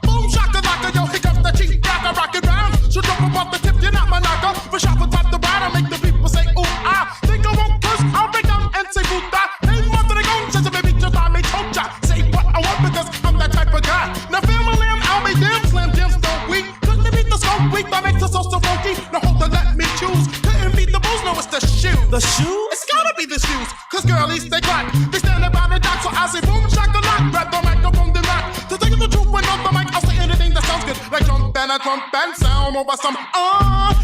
Boom shakalaka, yo, here comes the chief rocker, rock it round. Should jump above the tip, you're not my knocker. For shop and top the ride, I make the people say, ooh, ah. Think I won't curse, I'll break down and say, boot that. Hey, mother, they gon' says, baby, just I may choke ya. Say what I want because I'm that type of guy. Now, family, I'll be damn slam, damn stone weak. Couldn't beat the smoke weak, that makes us so funky. Now, hold on, let me choose. Couldn't beat the booze, no, it's the shoe. The shoe? It's gotta be the shoes, cause girlies, they crack. They stand by the dock, so I say, boom, shakalaka. Grab the microphone, then rock. To take the truth when on the mic, I'll say anything that sounds good. Like jump and a trump and sound over some,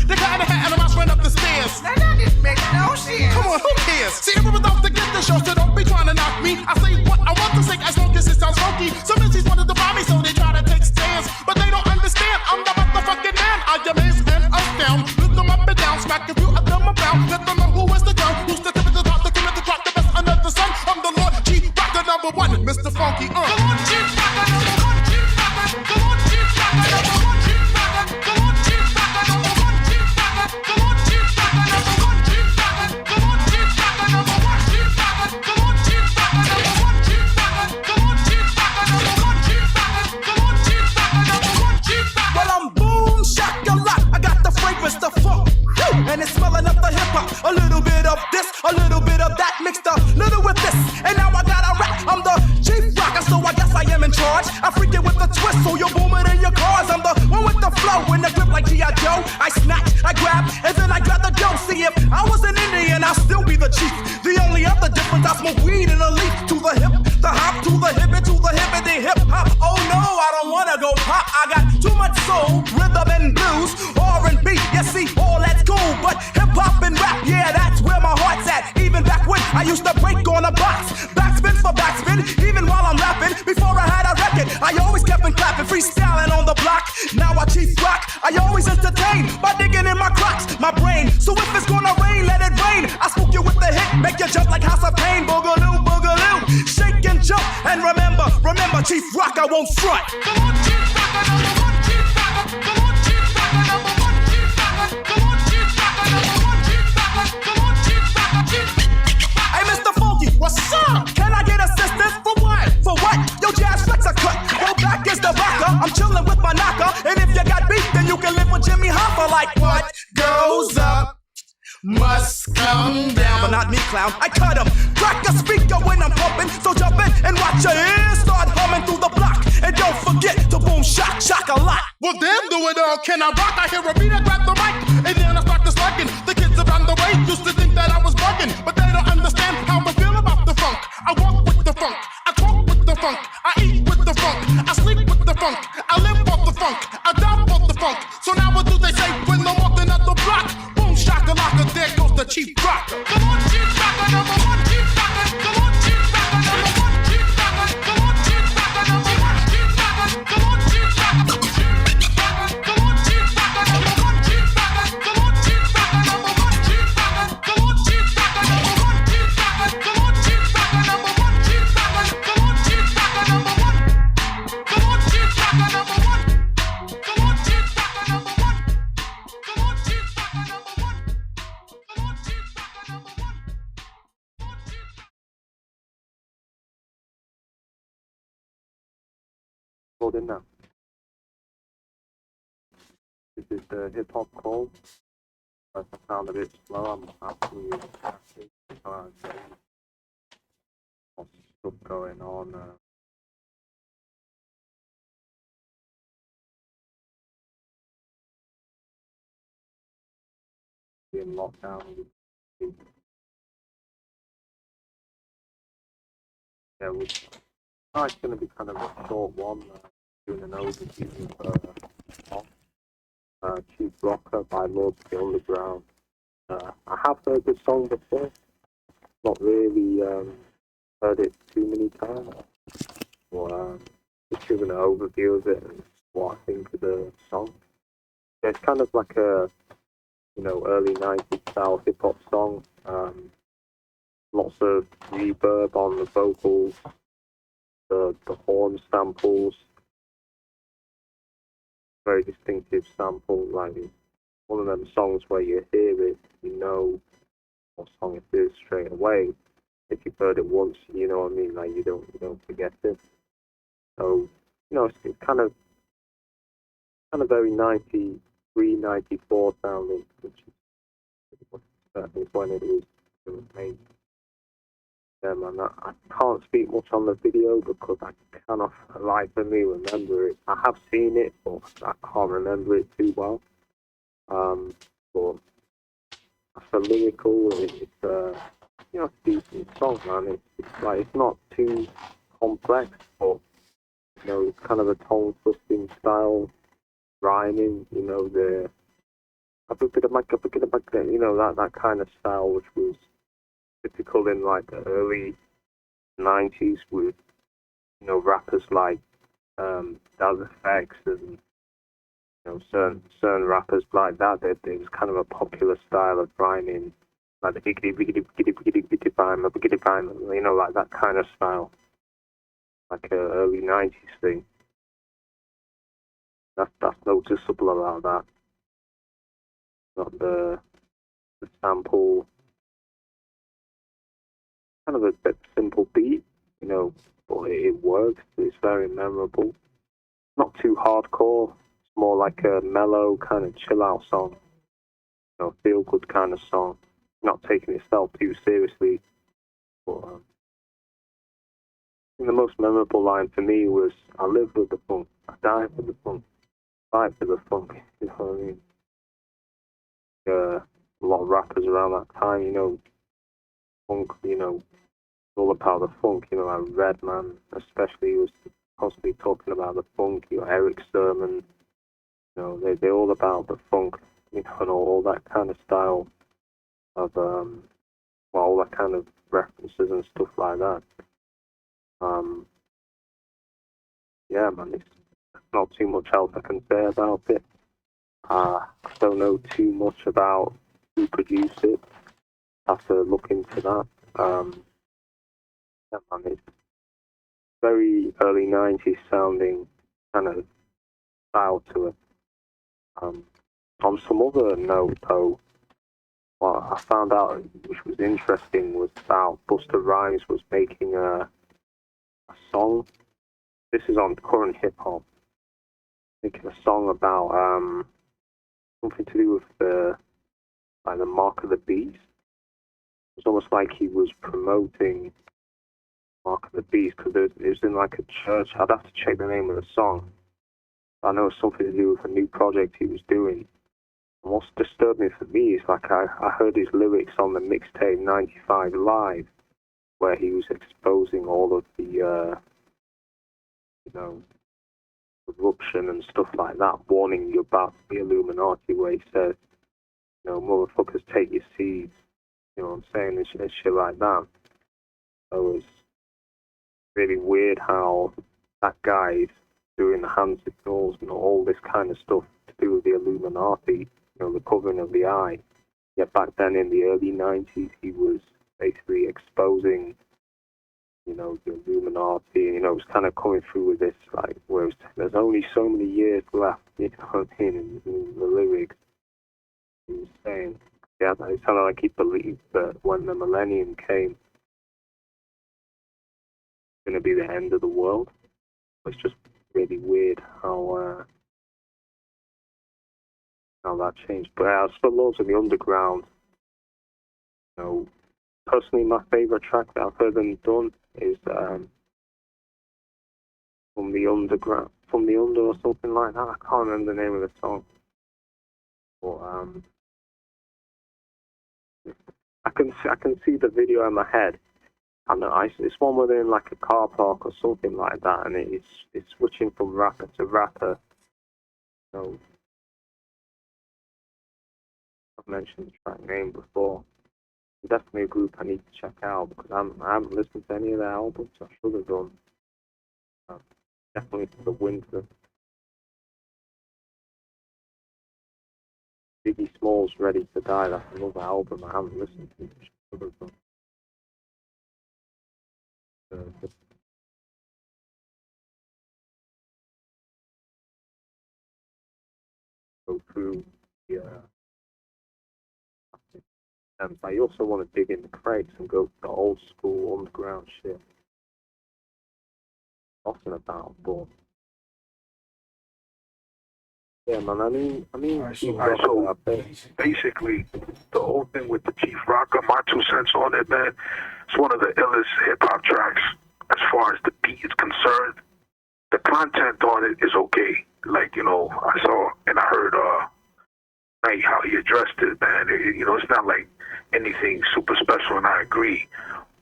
they got in the hat and a mouse ran up the stairs. Now that didn't make no sense. Come on, who cares? See, everyone's out to get the show, so don't be trying to knock me. I say what I want to say as long as it sounds funky. Some MCs wanted to buy me, so they try to take stands. But they don't understand, I'm the motherfucking man. I amaze and astound. Lift them up and down, smack a few of them around. Let them know who is the girl, who's the tip of the top, the commit the track, the best under the sun. I'm the Lord Chief Rocker number one, Mr. Funky. The Lord Chief Rocker number one, Chief Rocker. The Lord Chief Rocker number one, Chief Rocker. The Lord Chief Rocker number one, Chief Rocker. The Lord Chief Rocker number one, Chief Rocker. The Lord Chief Rocker number one, Chief Rocker. The Lord Chief Rocker number one, Chief Rocker. The Lord Chief Rocker number one, Chief Rocker. The Lord Chief Rocker number one, Chief Rocker. Well, I'm boom shakalaka. I got the fragrance, the funk, and it's smelling up the hip hop. A little bit of this, a little bit of that, mixed a little with this, and now I got a rap. I'm the chief rocker, so I guess I am in charge. I freak it with the twist, so you're booming in your cars. I'm the one with the flow, in the grip like G.I. Joe. I snatch, I grab, and then I grab the dough. See, if I was an Indian, I'll still be the chief. The only other difference, I smoke weed in a leaf. To the hip, the hop, to the hip, and to the hip, and the hip hop. Oh no, I don't wanna go pop. I got too much soul, rhythm and blues, R&B. You see, all that's cool, but hip hop and rap, yeah, that's where my heart's at. Even back when I used to break on a box, backspin for backspin, even while I'm rapping. Before I had a record, I always kept on clapping, freestyling on the block. Now I chief rock, I always entertain by digging in my crocs, my brain. So if it's gonna rain, let it rain. I spook you with the hit, make you jump like House of Pain. Boogaloo, boogaloo, shake and jump. And remember, Chief Rock, I won't front. Come on, Chief Rocker number one, Chief Rocker. Come on, Chief Rocker number one, Chief Rocker. Come on, Chief Rocker number one, Chief Rocker. Come on, Chief Rocker, Chief. Hey, Mr. Funky, what's up? Can I get assistance? For what? For what? Yo, Jazz Flex a cut. Go back is the rocker. I'm chilling with my knocker. And if you got beef, then you can live with Jimmy Hoffa. Like what goes up must come down. But not me, clown. I cut him. Crack a speaker when I'm pumping. So jump in and watch your ears start humming through the block. And don't forget to boom, shock, shock a lot. Well, damn, do it all. Can I rock? I hear a beat, I grab the mic. And then I start to slacking. The kids around the way used to think that I was bugging. But they don't understand how I feel about the funk. I walk with the funk. I talk with the funk. I eat with the funk. I sleep with the funk. I live off the funk. I die off the funk. So now what do they say when I'm walking up the block? Boom, shakalaka, there goes the Chief Rocker. Come on, Chief Rocker, number one, Chief Rocker. Come on, Chief Rocker, number one, Chief Rocker. Come on, Chief Rocker, number one, Chief Rocker. Come on, Chief Rocker, come on, Chief Rocker, number one, Chief Rocker. Come on, Chief Rocker, number one, Chief Rocker. Come on, Chief Rocker, number one, Chief Rocker. Come on, Chief Rocker, number one, Chief Rocker. Come on, Chief Rocker, number one. Come on, Chief Rocker, number one. Come on, Chief Rocker, number one. Come on, Chief Rocker, number one. Come on, Chief Rocker, number one. Holding now. This is the hip hop call. I sound a bit slow. I'm absolutely happy. Lots of stuff going on. In lockdown. Yeah, it's going to be kind of a short one. Doing an overview of Chief Rocker by Lord of the Underground. I have heard this song before. Not really heard it too many times. Well, just giving an overview of it and what I think of the song. Yeah, it's kind of like a early 90s style hip hop song. Lots of reverb on the vocals, the horn samples, very distinctive sample. Like one of them songs where you hear it, you know what song it is straight away. if you've heard it once, you know what I mean. Like you don't forget it. So it's kind of very 93, 94 sounding, which is pretty much certainly when it was made. Yeah, man, I can't speak much on the video because I cannot, like, for me, remember it. I have seen it, but I can't remember it too well. But for lyrical, it's a decent song, man. It's like it's not too complex, but it's kind of a tone twisting style, rhyming. The that kind of style, which was typical in like the early '90s with rappers like Ep.6 and certain rappers like that. There was kind of a popular style of rhyming, like the biggity biggity biggity biggity biggity bime, biggity bime, like that kind of style, like a early '90s thing. That's noticeable about that. Not the sample, kind of a bit simple beat, but it works. It's very memorable. Not too hardcore. It's more like a mellow kind of chill out song. Feel good kind of song. Not taking itself too seriously. But the most memorable line for me was, "I live with the funk. I die for the funk. Fight for the funk." You know what I mean? A lot of rappers around that time, funk, all about the funk. Like Redman, especially, was constantly talking about the funk. Eric Sermon, they're all about the funk, and all that kind of style of, all that kind of references and stuff like that. Yeah, man, it's not too much else I can say about it. I don't know too much about who produced it. Have to look into that. Yeah, man, it's very early '90s sounding kind of style to it. On some other note, though, what I found out, which was interesting, was about Busta Rhymes was making a song. This is on current hip hop. Making a song about something to do with the mark of the beast. It's almost like he was promoting Mark of the Beast because it was in like a church. I'd have to check the name of the song. I know it's something to do with a new project he was doing. And what's disturbed me for me is like I heard his lyrics on the mixtape 95 Live, where he was exposing all of the corruption and stuff like that, warning you about the Illuminati, where he said, motherfuckers take your seeds. You know what I'm saying? And shit like that. So it's really weird how that guy's doing the hand signals and all this kind of stuff to do with the Illuminati, the covering of the eye. Yet back then in the early '90s, he was basically exposing, the Illuminati. And, it was kind of coming through with this, like, where there's only so many years left, what I mean, in the lyrics. He was saying, yeah, it sounded like he believed that when the millennium came, going to be the end of the world. It's just really weird how that changed. But as for Lords of the Underground, personally, my favorite track that I've heard them done is From the Underground, From the Under or something like that. I can't remember the name of the song, but I can see the video in my head. And it's one where they're in like a car park or something like that, and it's switching from rapper to rapper. So I've mentioned the track name before. Definitely a group I need to check out because I haven't listened to any of their albums. I should have done. Definitely for the winter. Biggie Smalls, Ready to Die. That's another album I haven't listened to. Should have done. Just go through the But I also want to dig in the crates and go to the old school underground shit. Talking about, but yeah, man. So basically, the whole thing with the Chief Rocker, my 2 cents on it, man. It's one of the illest hip hop tracks as far as the beat is concerned. The content on it is okay. Like, you know, I saw and I heard like how he addressed it, man. You know, it's not like anything super special, and I agree.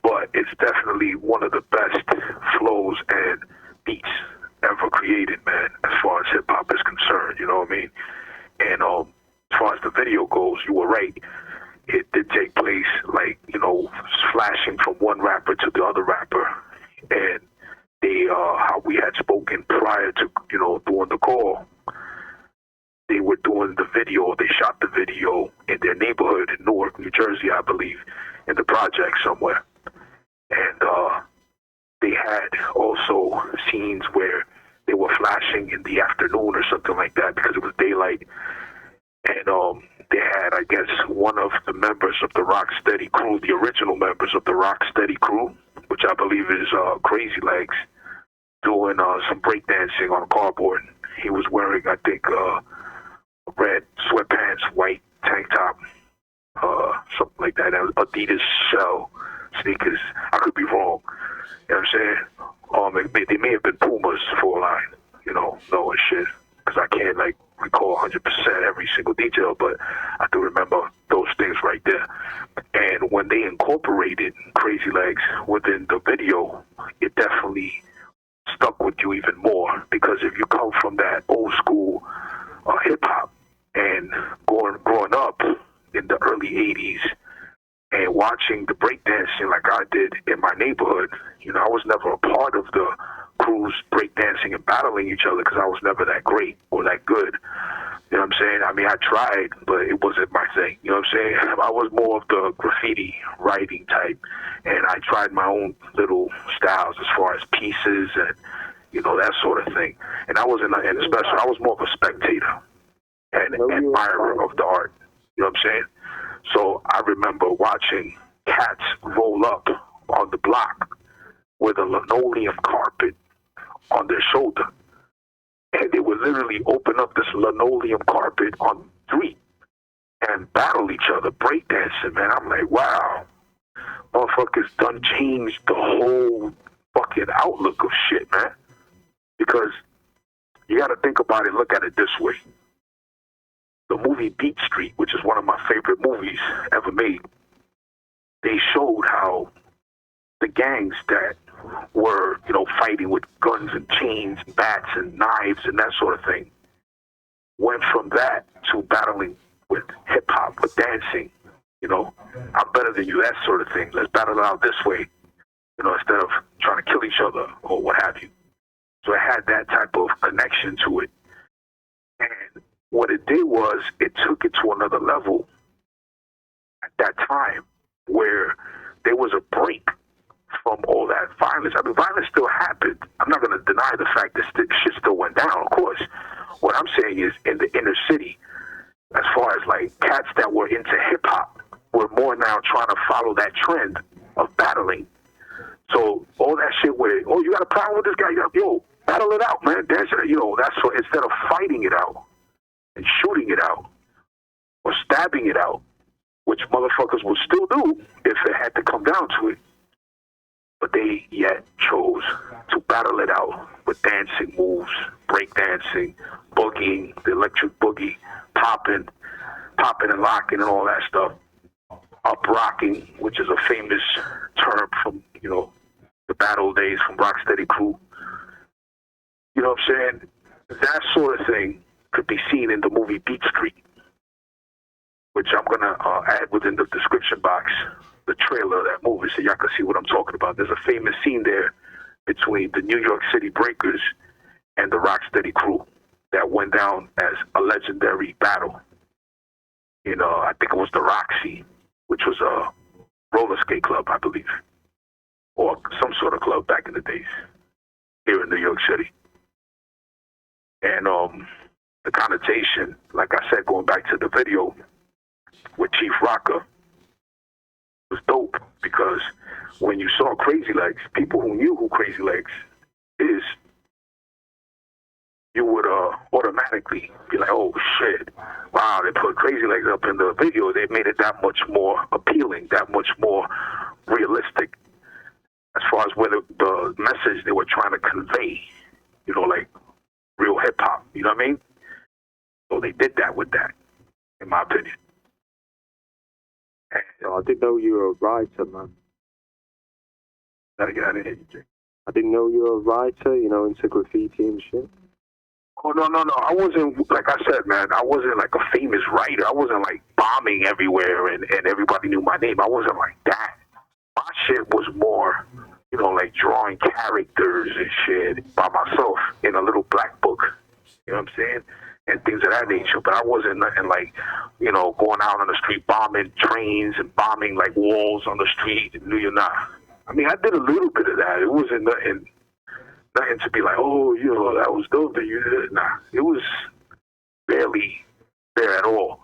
But it's definitely one of the best flows and beats ever created, man, as far as hip hop is concerned, you know what I mean? And as far as the video goes, you were right. It did take place, like, you know, flashing from one rapper to the other rapper. And they, how we had spoken prior to, you know, doing the call, they were doing the video, they shot the video in their neighborhood in Newark, New Jersey, I believe, in the project somewhere. And they had also scenes where they were flashing in the afternoon or something like that because it was daylight. And they had, I guess, one of the members of the Rocksteady crew, the original members of the Rocksteady crew, which I believe is Crazy Legs, doing some breakdancing on a cardboard. He was wearing, I think, red sweatpants, white tank top, something like that, and Adidas shell sneakers. I could be wrong. You know what I'm saying? They may have been Pumas for a line, you know, knowing shit. Because I can't, like, recall 100% every single detail, but I do remember those things right there. And when they incorporated Crazy Legs within the video, it definitely stuck with you even more. Because if you come from that old school hip-hop and growing up in the early 80s, and watching the breakdancing like I did in my neighborhood, you know, I was never a part of the crews breakdancing and battling each other because I was never that great or that good. You know what I'm saying? I mean, I tried, but it wasn't my thing. You know what I'm saying? I was more of the graffiti writing type, and I tried my own little styles as far as pieces and, you know, that sort of thing. And I wasn't, and especially, I was more of a spectator and admirer of the art. You know what I'm saying? So I remember watching cats roll up on the block with a linoleum carpet on their shoulder. And they would literally open up this linoleum carpet on the street and battle each other, breakdancing, man. I'm like, wow, motherfuckers done changed the whole fucking outlook of shit, man. Because you got to think about it, look at it this way. The movie Beat Street, which is one of my favorite movies ever made, they showed how the gangs that were, you know, fighting with guns and chains, bats and knives and that sort of thing, went from that to battling with hip-hop, with dancing, you know, I'm better than you, that sort of thing. Let's battle it out this way, you know, instead of trying to kill each other or what have you. So it had that type of connection to it. And what it did was it took it to another level at that time where there was a break from all that violence. I mean, violence still happened. I'm not going to deny the fact that shit still went down, of course. What I'm saying is in the inner city, as far as like cats that were into hip-hop, were more now trying to follow that trend of battling. So all that shit where, oh, you got a problem with this guy? Yo, battle it out, man. Dance it, you know, that's what, instead of fighting it out and shooting it out or stabbing it out, which motherfuckers would still do if it had to come down to it. But they yet chose to battle it out with dancing moves, breakdancing, boogieing, the electric boogie, popping and locking and all that stuff. Up rocking, which is a famous term from, you know, the battle days from Rocksteady crew. You know what I'm saying? That sort of thing could be seen in the movie Beat Street, which I'm going to add within the description box, the trailer of that movie, so y'all can see what I'm talking about. There's a famous scene there between the New York City Breakers and the Rocksteady crew that went down as a legendary battle. You know, I think it was the Roxy, which was a roller skate club, I believe, or some sort of club back in the days here in New York City. And the connotation, like I said, going back to the video with Chief Rocker, was dope because when you saw Crazy Legs, people who knew who Crazy Legs is, you would automatically be like, oh shit, wow, they put Crazy Legs up in the video. They made it that much more appealing, that much more realistic as far as whether the message they were trying to convey, you know, like real hip hop, you know what I mean? So they did that with that, in my opinion. I didn't know you were a writer, man. Gotta get out of here, Jay. I didn't know you were a writer, you know, into graffiti and shit. Oh, no. I wasn't, like I said, man, I wasn't like a famous writer. I wasn't like bombing everywhere and everybody knew my name. I wasn't like that. My shit was more, you know, like drawing characters and shit by myself in a little black book. You know what I'm saying? And things of that nature. But I wasn't nothing like, you know, going out on the street bombing trains and bombing like walls on the street in New York. Nah. I mean, I did a little bit of that. It wasn't nothing to be like, oh, you know, that was dope that you did. Nah, it was barely there at all.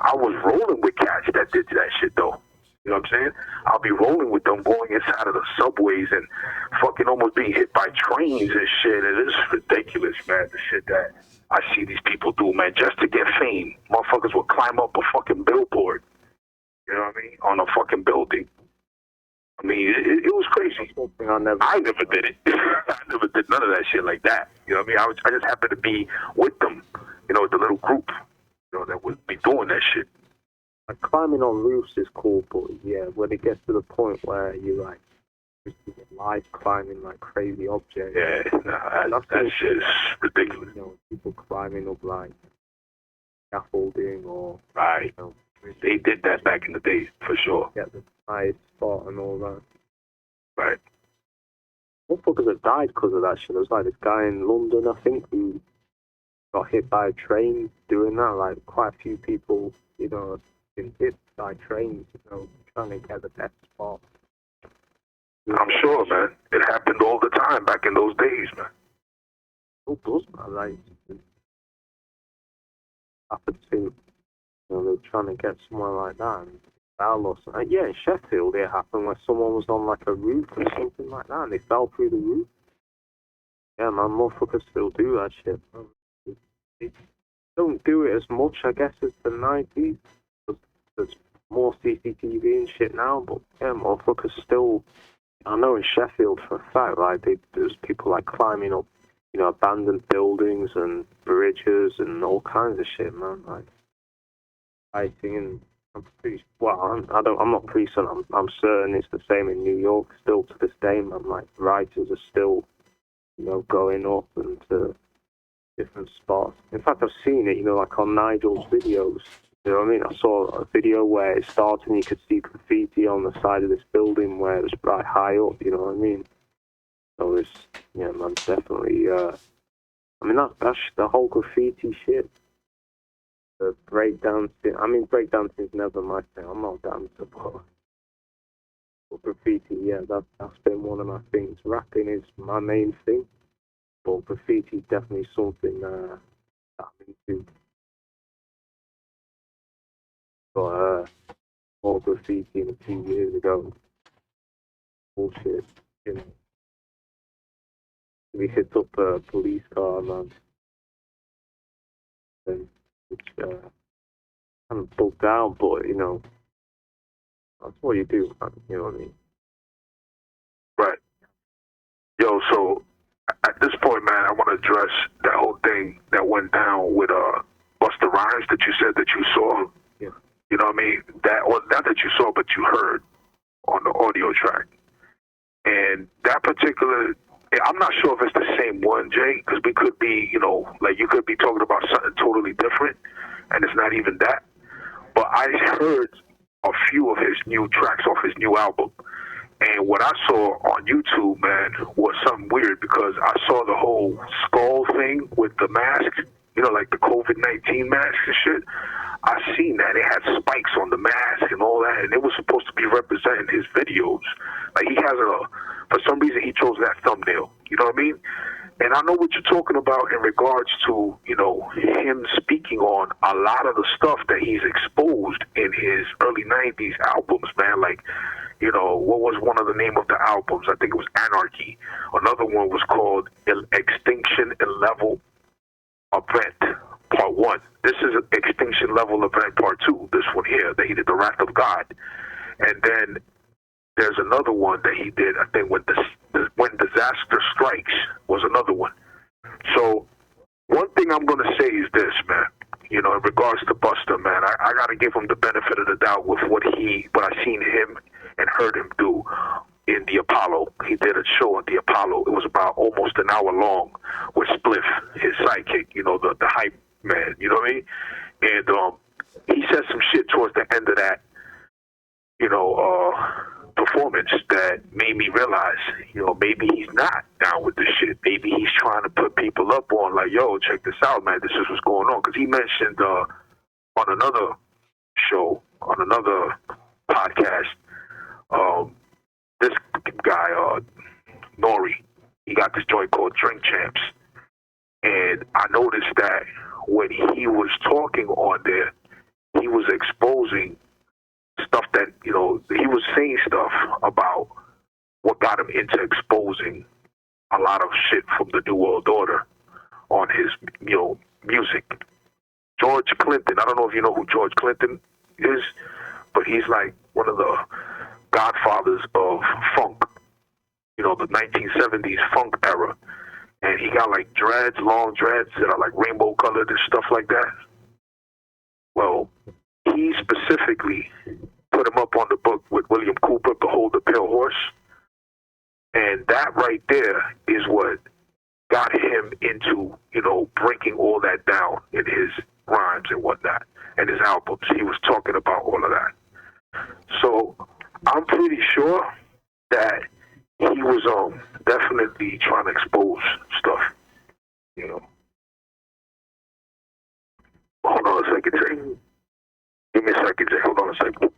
I was rolling with cats that did that shit, though. You know what I'm saying? I'll be rolling with them, going inside of the subways and fucking almost being hit by trains and shit. It is ridiculous, man, the shit that I see these people do, man, just to get fame. Motherfuckers will climb up a fucking billboard, you know what I mean, on a fucking building. I mean, it was crazy. I never did it. I never did none of that shit like that. You know what I mean? I just happened to be with them, you know, with the little group, you know, that would be doing that shit. Like, climbing on roofs is cool, but yeah, when it gets to the point where you like live climbing like crazy objects. Yeah, nah, that shit is ridiculous. You know, people climbing up like scaffolding or right. You know, they did that back in the day for sure. Get the highest spot and all that. Right. Motherfuckers have died because of that shit. There was like this guy in London, I think, who got hit by a train doing that. Like quite a few people, you know, have been hit by trains, you know, trying to get the best spot. I'm sure, man. It happened all the time back in those days, man. It does, man. Like, happened to, you know, they're trying to get somewhere like that. And yeah, in Sheffield, it happened where someone was on like a roof or something like that, and they fell through the roof. Yeah, man, motherfuckers still do that shit. They don't do it as much, I guess, as the 90s. There's more CCTV and shit now, but yeah, motherfuckers still. I know in Sheffield for a fact, like there's people like climbing up, you know, abandoned buildings and bridges and all kinds of shit, man. Like fighting, and I'm not pretty certain. I'm certain it's the same in New York still to this day, man. Like writers are still, you know, going up into different spots. In fact, I've seen it, you know, like on Nigel's videos. You know what I mean? I saw a video where it started and you could see graffiti on the side of this building where it was right high up, you know what I mean? So it's, yeah, man, definitely, I mean, that's the whole graffiti shit. The breakdancing, I mean, breakdancing is never my thing. I'm not a dancer, but graffiti, yeah, that's been one of my things. Rapping is my main thing, but graffiti is definitely something that I'm into. Got more graffiti a few years ago. Bullshit, you know. We hit up a police car, man. And it's kind of bugged out, but you know, that's what you do, man. You know what I mean? Right. Yo, so at this point, man, I want to address that whole thing that went down with Busta Rhymes that you said that you saw. Yeah. You know what I mean? Not that you saw, but you heard on the audio track. And that particular, I'm not sure if it's the same one, Jay, because we could be, you know, like you could be talking about something totally different, and it's not even that. But I heard a few of his new tracks off his new album. And what I saw on YouTube, man, was something weird because I saw the whole skull thing with the mask, you know, like the COVID-19 mask and shit. I seen that. It had spikes on the mask and all that, and it was supposed to be representing his videos. Like he has for some reason he chose that thumbnail. You know what I mean? And I know what you're talking about in regards to, you know, him speaking on a lot of the stuff that he's exposed in his early 90s albums, man. Like, you know, what was one of the name of the albums? I think it was Anarchy. Another one was called Extinction and Level Event Part 1. This is Extinction Level Event Part 2, this one here, that he did, The Wrath of God. And then there's another one that he did, I think, When Disaster Strikes was another one. So one thing I'm going to say is this, man. You know, in regards to Busta, man, I got to give him the benefit of the doubt with what I seen him and heard him do in the Apollo. He did a show at the Apollo. It was about almost an hour long with Spliff, his sidekick, you know, the hype man, you know what I mean? And he said some shit towards the end of that, you know, performance that made me realize, you know, maybe he's not down with this shit. Maybe he's trying to put people up on, like, yo, check this out, man. This is what's going on. Because he mentioned on another show, on another podcast, this guy, Nori, he got this joint called Drink Champs. And I noticed that when he was talking on there, he was exposing stuff that, you know, he was saying stuff about what got him into exposing a lot of shit from the New World Order on his, you know, music. George Clinton, I don't know if you know who George Clinton is, but he's like one of the godfathers of funk, you know, the 1970s funk era. And he got like dreads, long dreads that are like rainbow colored and stuff like that. Well, he specifically put him up on the book with William Cooper, Behold the Pale Horse. And that right there is what got him into, you know, breaking all that down in his rhymes and whatnot, and his albums. He was talking about all of that. So I'm pretty sure that he was definitely trying to expose stuff, you know. Hold on a second, Jay. Give me a second, Jay. Hold on a second.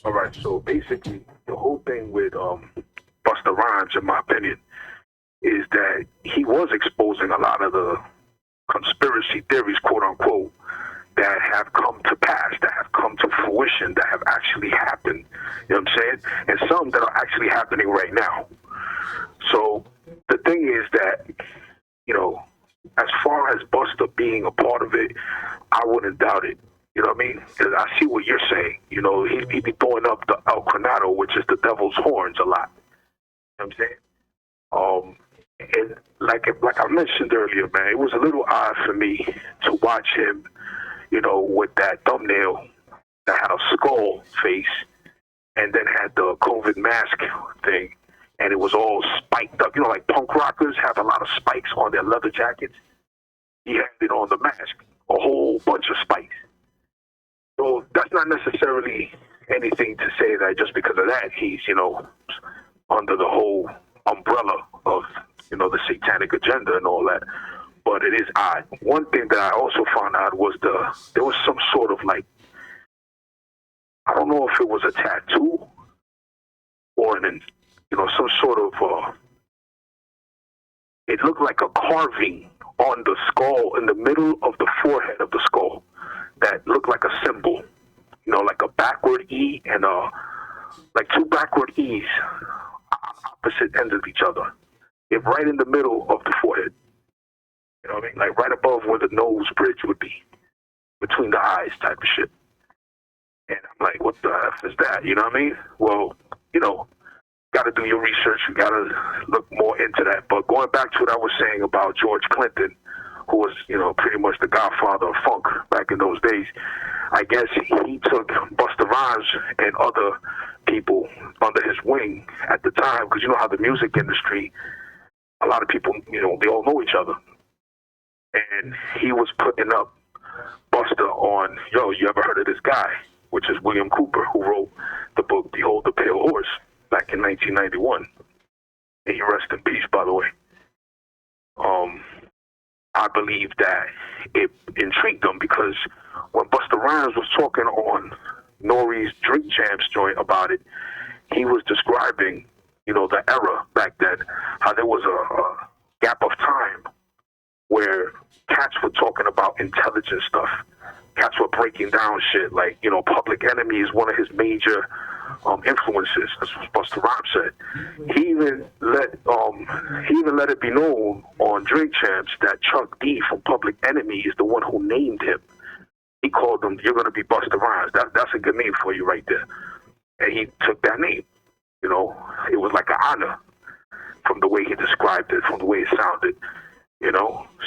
All right, so basically, the whole thing with Busta Rhymes, in my opinion, is that he was exposing a lot of the conspiracy theories, quote unquote, that have come to pass, that have come to fruition, that have actually happened. You know what I'm saying? And some that are actually happening right now. So the thing is that, you know, as far as Busta being a part of it, I wouldn't doubt it. You know what I mean? Because I see what you're saying. You know, he be throwing up the El Coronado, which is the devil's horns, a lot. You know what I'm saying? And like I mentioned earlier, man, it was a little odd for me to watch him, you know, with that thumbnail that had a skull face and then had the COVID mask thing, and it was all spiked up. You know, like punk rockers have a lot of spikes on their leather jackets. He had it on the mask, a whole bunch of spikes. So that's not necessarily anything to say that just because of that he's, you know, under the whole umbrella of, you know, the satanic agenda and all that. But it is odd. One thing that I also found out was there was some sort of like, I don't know if it was a tattoo or you know, some sort of, it looked like a carving on the skull, in the middle of the forehead of the skull, that looked like a symbol, you know, like a backward E and like two backward E's opposite ends of each other. It right in the middle of the forehead. You know what I mean? Like right above where the nose bridge would be, between the eyes type of shit. And I'm like, what the F is that? You know what I mean? Well, you know, got to do your research. You got to look more into that. But going back to what I was saying about George Clinton, who was, you know, pretty much the godfather of funk back in those days, I guess he took Busta Rhymes and other people under his wing at the time, because you know how the music industry, a lot of people, you know, they all know each other. And he was putting up Busta on, yo, you ever heard of this guy? Which is William Cooper, who wrote the book Behold the Pale Horse back in 1991. And he rest in peace, by the way. I believe that it intrigued them because when Busta Rhymes was talking on Nori's Drink Champs joint about it, he was describing, the era back then, how there was a gap of time where cats were talking about intelligent stuff. Cats were breaking down shit like, Public Enemy is one of his major influences. That's what Busta Rhymes said. He even let it be known on Drink Champs that Chuck D from Public Enemy is the one who named him. He called him, "You're gonna be Busta Rhymes." That's a good name for you right there. And he took that name. It was like an honor from the way he described it, from the way it sounded.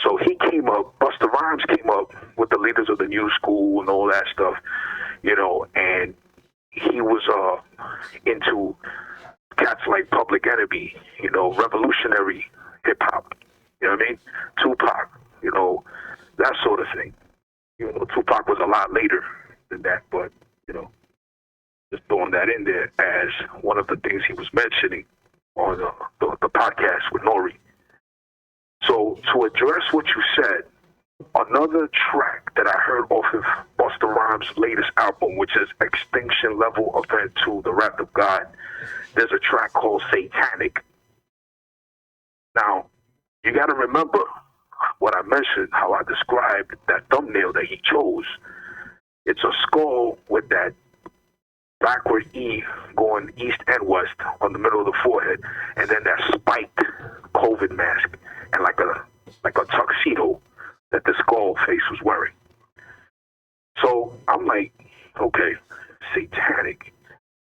So he came up, Busta Rhymes came up with the leaders of the new school and all that stuff, and he was into cats like Public Enemy, revolutionary hip hop, you know what I mean? Tupac, that sort of thing. Tupac was a lot later than that, but, just throwing that in there as one of the things he was mentioning on the podcast with Nori. So to address what you said, another track that I heard off of Busta Rhymes' latest album, which is Extinction Level Event 2, The Wrath of God, there's a track called Satanic. Now, you got to remember what I mentioned, how I described that thumbnail that he chose. It's a skull with that backward E going east and west on the middle of the forehead, and then that spiked COVID mask and like a tuxedo that the skull face was wearing. So I'm like, okay, satanic.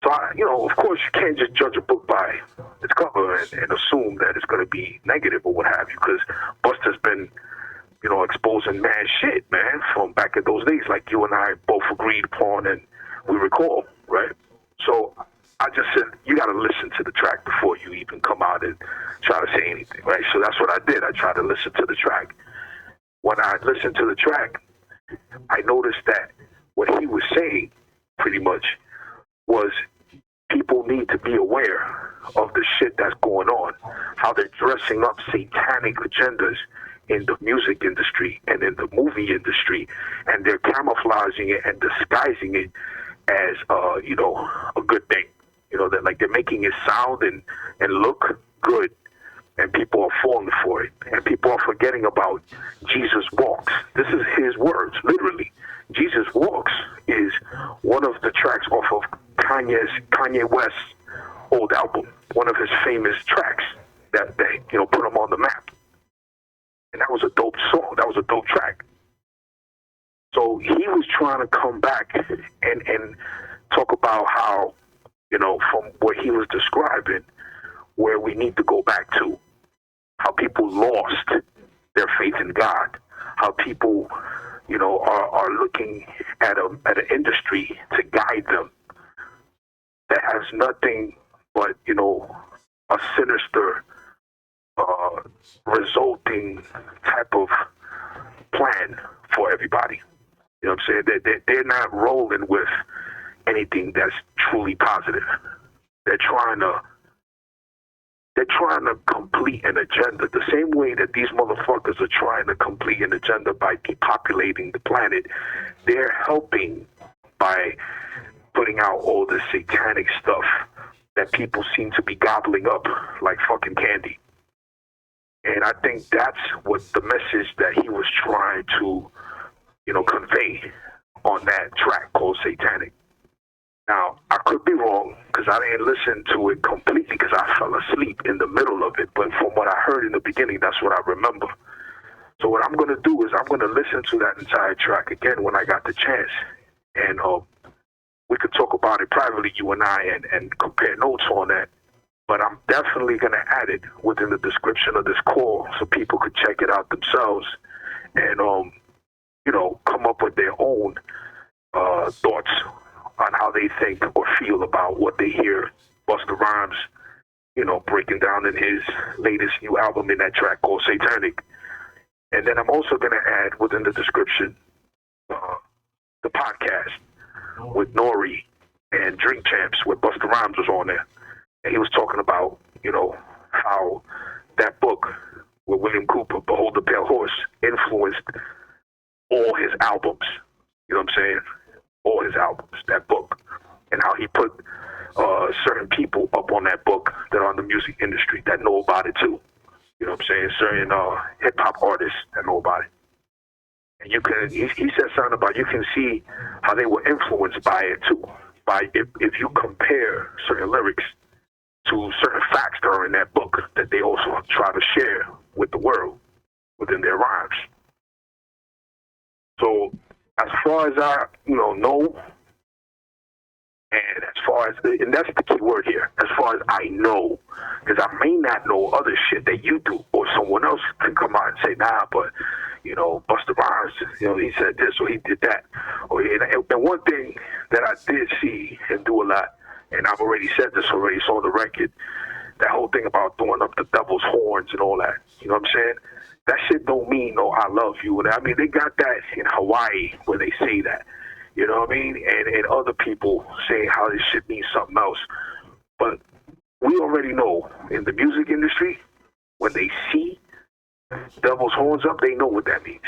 So of course you can't just judge a book by its cover and assume that it's going to be negative or what have you, because Busta's been, exposing mad shit, man, from back in those days, like you and I both agreed upon and we recall, right? So I just said, you got to listen to the track before you even come out and try to say anything, right? So that's what I did. I tried to listen to the track. When I listened to the track, I noticed that what he was saying pretty much was people need to be aware of the shit that's going on, how they're dressing up satanic agendas in the music industry and in the movie industry, and they're camouflaging it and disguising it as, a good thing. That like they're making it sound and look good, and people are falling for it. And people are forgetting about Jesus Walks. This is his words, literally. Jesus Walks is one of the tracks off of Kanye West's old album, one of his famous tracks that put him on the map. And that was a dope song. That was a dope track. So he was trying to come back and talk about how, from what he was describing, where we need to go back to, how people lost their faith in God, how people, are looking at an industry to guide them that has nothing but, a sinister, resulting type of plan for everybody. You know what I'm saying? They're not rolling with anything that's truly positive. They're trying to complete an agenda the same way that these motherfuckers are trying to complete an agenda by depopulating the planet. They're helping by putting out all this satanic stuff that people seem to be gobbling up like fucking candy. And I think that's what the message that he was trying to, convey on that track called Satanic. Now, I could be wrong because I didn't listen to it completely because I fell asleep in the middle of it. But from what I heard in the beginning, that's what I remember. So what I'm going to do is I'm going to listen to that entire track again when I got the chance. And we could talk about it privately, you and I, and compare notes on that. But I'm definitely going to add it within the description of this call so people could check it out themselves and, come up with their own thoughts on how they think or feel about what they hear Busta Rhymes, breaking down in his latest new album in that track called Satanic. And then I'm also going to add within the description the podcast with Nori and Drink Champs where Busta Rhymes was on there. And he was talking about, how that book with William Cooper, Behold the Pale Horse, influenced all his albums. You know what I'm saying? All his albums, that book. And how he put certain people up on that book that are in the music industry that know about it too. You know what I'm saying? Certain hip-hop artists that know about it. And you can, he said something about, you can see how they were influenced by it too. By if you compare certain lyrics to certain facts that are in that book that they also try to share with the world within their rhymes. So as far as I, know, and as far as, and that's the key word here, as far as I know, because I may not know other shit that you do, or someone else can come out and say, nah, but, Busta Rhymes, he said this or he did that. And one thing that I did see him do a lot, and I've already said this already, it's on the record, that whole thing about throwing up the devil's horns and all that, you know what I'm saying? That shit don't mean no I love you. I mean, they got that in Hawaii where they say that. You know what I mean? And other people say how this shit means something else. But we already know in the music industry, when they see devil's horns up, they know what that means.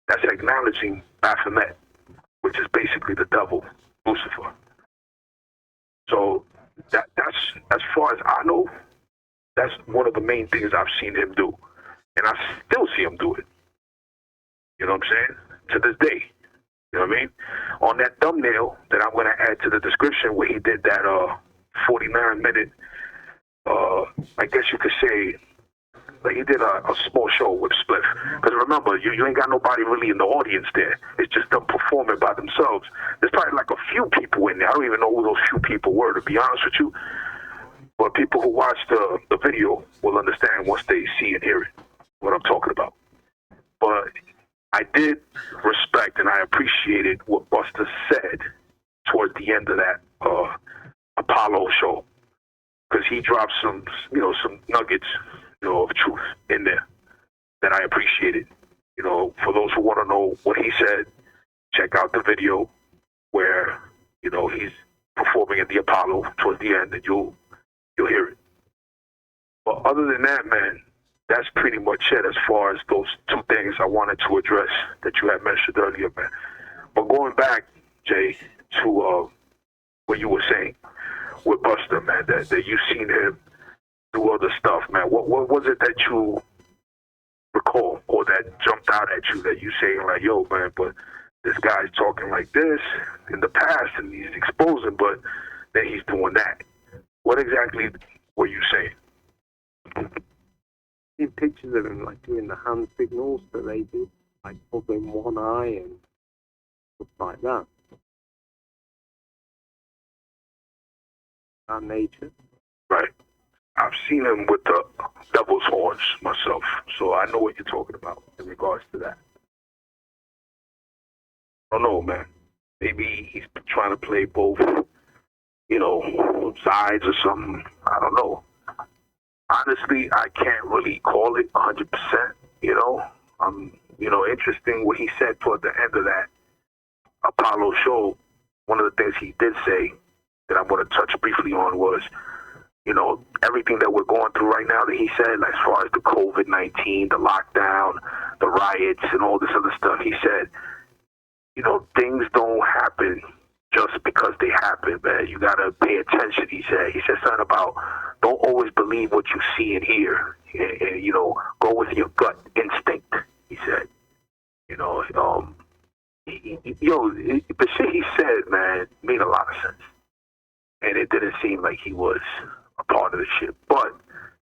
That's acknowledging Baphomet, which is basically the devil, Lucifer. So that's, as far as I know, that's one of the main things I've seen him do. And I still see him do it. You know what I'm saying? To this day. You know what I mean? On that thumbnail that I'm going to add to the description where he did that 49-minute, I guess you could say, like he did a small show with Spliff. Because remember, you ain't got nobody really in the audience there. It's just them performing by themselves. There's probably like a few people in there. I don't even know who those few people were, to be honest with you. But people who watch the video will understand once they see and hear it, what I'm talking about. But I did respect and I appreciated what Busta said towards the end of that Apollo show, because he dropped some nuggets, of truth in there that I appreciated. For those who want to know what he said, check out the video where he's performing at the Apollo towards the end, and you'll hear it. But other than that, man, that's pretty much it as far as those two things I wanted to address that you had mentioned earlier, man. But going back, Jay, to what you were saying with Busta, man, that you've seen him do other stuff, man. What was it that you recall or that jumped out at you that you saying like, yo, man, but this guy's talking like this in the past and he's exposing, but then he's doing that. What exactly were you saying? In pictures of him like doing the hand signals that they do, like opening one eye and stuff like that. That nature. Right. I've seen him with the devil's horns myself, so I know what you're talking about in regards to that. I don't know, man. Maybe he's trying to play both, sides or something. I don't know. Honestly, I can't really call it 100%, interesting what he said toward the end of that Apollo show. One of the things he did say that I want to touch briefly on was, everything that we're going through right now that he said, like, as far as the COVID-19, the lockdown, the riots, and all this other stuff, he said, things don't happen just because they happen, man. You got to pay attention, he said. He said something about don't always believe what you see and hear, and go with your gut instinct, he said. The shit he said, man, made a lot of sense. And it didn't seem like he was a part of the shit. But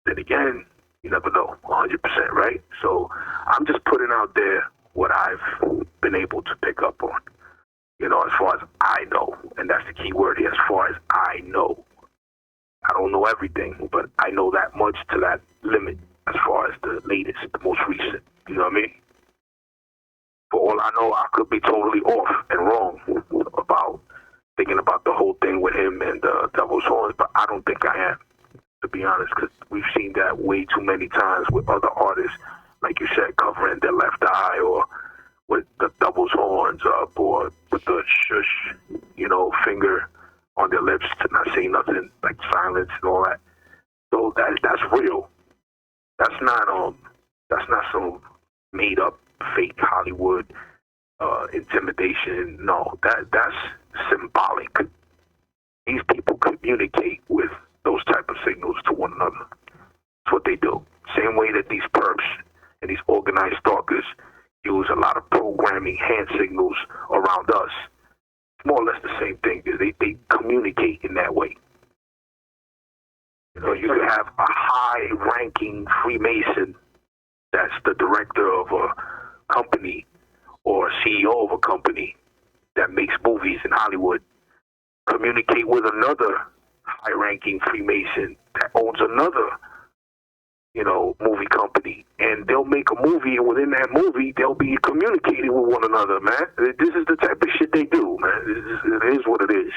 then again, you never know, 100%, right? So I'm just putting out there what I've been able to pick up on, as far as I know. And that's the key word here, as far as I know. I don't know everything, but I know that much to that limit as far as the latest, the most recent. You know what I mean? For all I know, I could be totally off and wrong about thinking about the whole thing with him and Devil's Horns, but I don't think I am, to be honest, because we've seen that way too many times with other artists, like you said, covering their left eye or with the Devil's Horns up or with the shush, finger on their lips to not say nothing, like silence and all that. So that's real. That's not some made up fake Hollywood intimidation. No, that's symbolic. These people communicate with those type of signals to one another. That's what they do. Same way that these perps and these organized stalkers use a lot of programming hand signals around us. It's more or less the same thing. They communicate in that way. You know, you could have a high-ranking Freemason that's the director of a company or CEO of a company that makes movies in Hollywood communicate with another high-ranking Freemason that owns another, you know, movie company, and they'll make a movie, and within that movie, they'll be communicating with one another, man. This is the type of shit they do, man. It is what it is.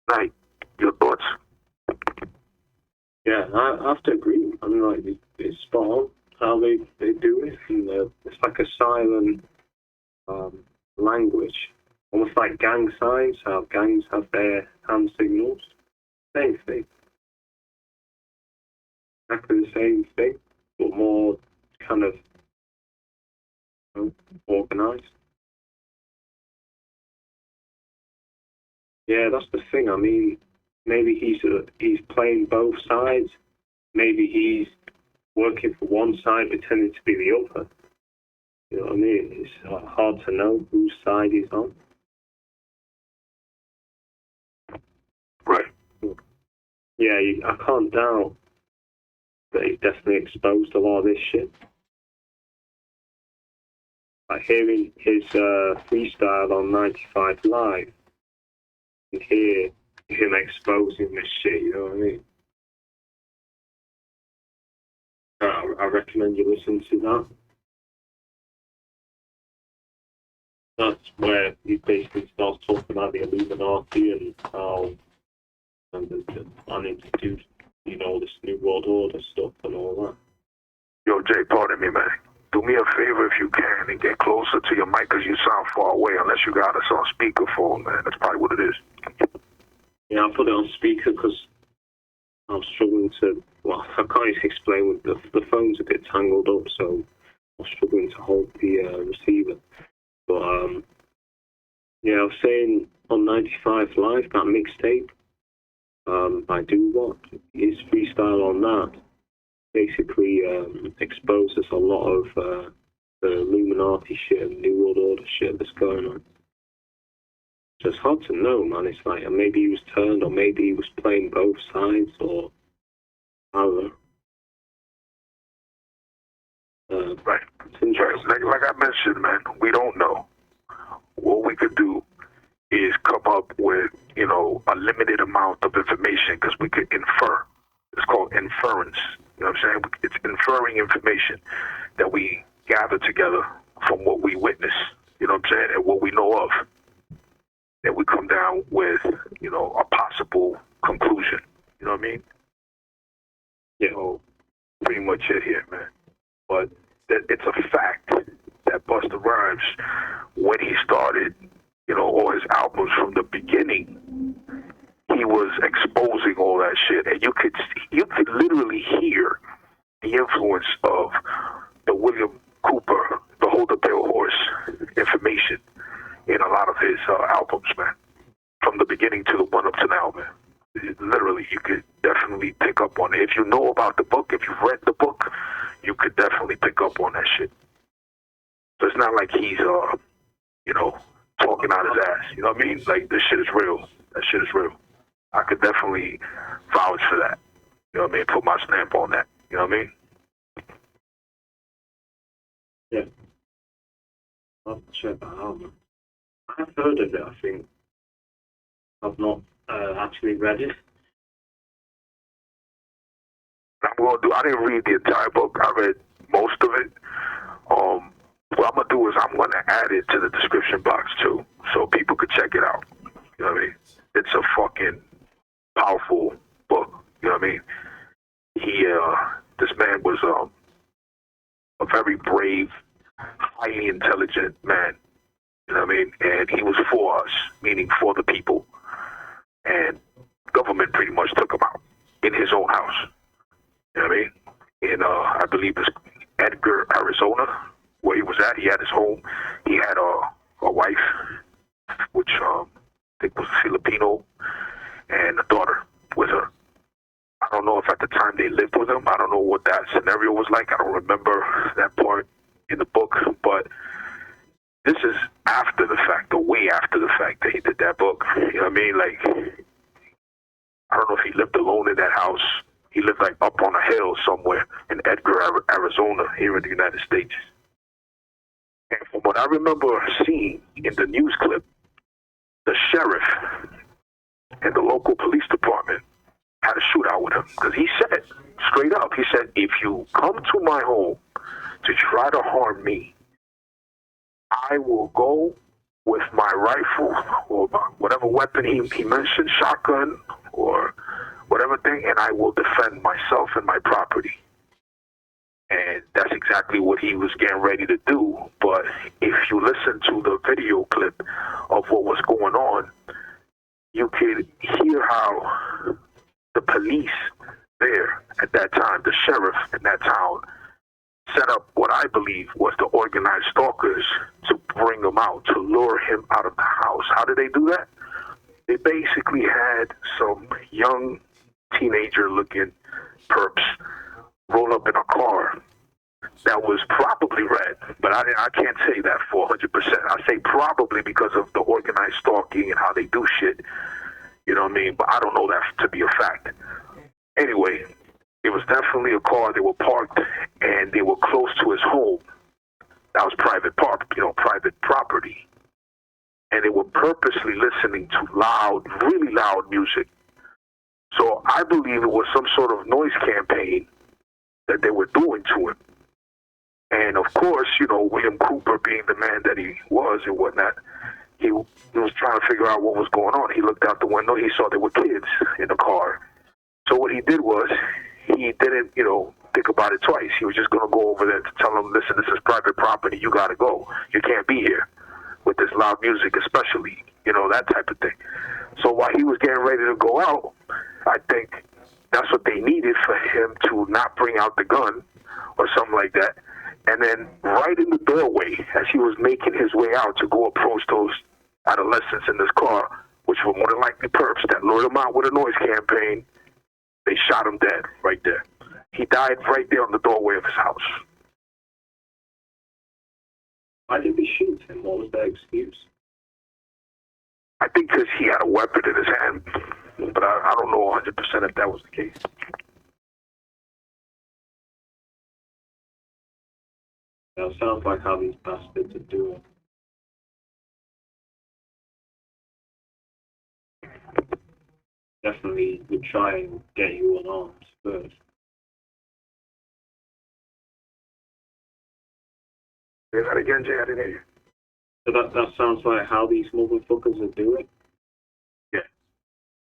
Right. Your thoughts? Yeah, I have to agree. I mean, like, it's spot on how they do it. And, it's like a silent language, almost like gang signs, how gangs have their hand signals. Same thing. Exactly the same thing, but more kind of, you know, organized. Yeah, that's the thing. I mean, maybe he's playing both sides. Maybe he's working for one side, pretending to be the other. You know what I mean? It's hard to know whose side he's on. Right. Yeah, I can't doubt that he's definitely exposed a lot of this shit. Like hearing his freestyle on 95 Live and hear him exposing this shit, you know what I mean? I recommend you listen to that. That's where he basically starts talking about the Illuminati and how they're planning to do, you know, this New World Order stuff and all that. Yo, Jay, pardon me, man. Do me a favor if you can and get closer to your mic because you sound far away unless you got us on speakerphone, man. That's probably what it is. Yeah, I put it on speaker because I'm struggling to, well, I can't even explain, with the phone's a bit tangled up, so I'm struggling to hold the receiver. But, yeah, I was saying on 95 Live, that mixtape, by Do What, his freestyle on that basically exposes a lot of the Illuminati shit and New World Order shit that's going on. So it's hard to know, man. It's like, maybe he was turned, or maybe he was playing both sides, or I don't know. Right. Like I mentioned, man, we don't know. What we could do is come up with, you know, a limited amount of information because we could infer. It's called inference. You know what I'm saying? It's inferring information that we gather together from what we witness, you know what I'm saying, and what we know of. And we come down with, you know, a possible conclusion. You know what I mean? Yeah. So, pretty much it here, man. But it's a fact that Busta Rhymes, when he started, you know, all his albums from the beginning, he was exposing all that shit, and you could literally hear the influence of the William Cooper, the Hold the Pale Horse information in a lot of his albums, man. From the beginning to the one up to now, man. Literally, you could definitely pick up on it. If you know about the book, if you've read the book, you could definitely pick up on that shit. So it's not like he's, you know, talking out his ass. You know what I mean? Like, this shit is real. That shit is real. I could definitely vouch for that. You know what I mean? Put my stamp on that. You know what I mean? Yeah. I'll check that out, man. I've heard of it, I think. I've not actually read it. I didn't read the entire book. I read most of it. What I'm going to do is I'm going to add it to the description box, too, so people could check it out. You know what I mean? It's a fucking powerful book. You know what I mean? This man was a very brave, highly intelligent man. You know what I mean? And he was for us, meaning for the people. And government pretty much took him out in his own house. You know what I mean? In I believe it's Edgar, Arizona, where he was at. He had his home. He had a wife, which I think was Filipino, and a daughter with her. I don't know if at the time they lived with him. I don't know what that scenario was like. I don't remember that part in the book, but this is after the fact, or way after the fact that he did that book. You know what I mean? Like, I don't know if he lived alone in that house. He lived like up on a hill somewhere in Edgar, Arizona, here in the United States. And from what I remember seeing in the news clip, the sheriff and the local police department had a shootout with him. Because he said, straight up, he said, if you come to my home to try to harm me, I will go with my rifle or whatever weapon he mentioned, shotgun or whatever thing, and I will defend myself and my property. And that's exactly what he was getting ready to do. But if you listen to the video clip of what was going on, you could hear how the police there at that time, the sheriff in that town, set up what I believe was the organized stalkers to bring him out, to lure him out of the house. How did they do that? They basically had some young teenager-looking perps roll up in a car that was probably red, but I can't say that for 100%. I say probably because of the organized stalking and how they do shit. You know what I mean? But I don't know that to be a fact. Anyway, it was definitely a car. They were parked and they were close to his home. That was private property. And they were purposely listening to really loud music. So I believe it was some sort of noise campaign that they were doing to him. And of course, William Cooper, being the man that he was and whatnot, he was trying to figure out what was going on. He looked out the window. He saw there were kids in the car. So what he did was, he didn't, think about it twice. He was just going to go over there to tell them, listen, this is private property. You got to go. You can't be here with this loud music, especially, that type of thing. So while he was getting ready to go out, I think that's what they needed for him to not bring out the gun or something like that. And then right in the doorway, as he was making his way out to go approach those adolescents in this car, which were more than likely perps that lured him out with a noise campaign, they shot him dead right there. He died right there on the doorway of his house. Why did they shoot him? What was their excuse? I think because he had a weapon in his hand, but I don't know 100% if that was the case. That sounds like how these bastards are doing. Definitely would try and get you unarmed first. Say that again, Jay. I didn't hear you. So that sounds like how these motherfuckers are doing.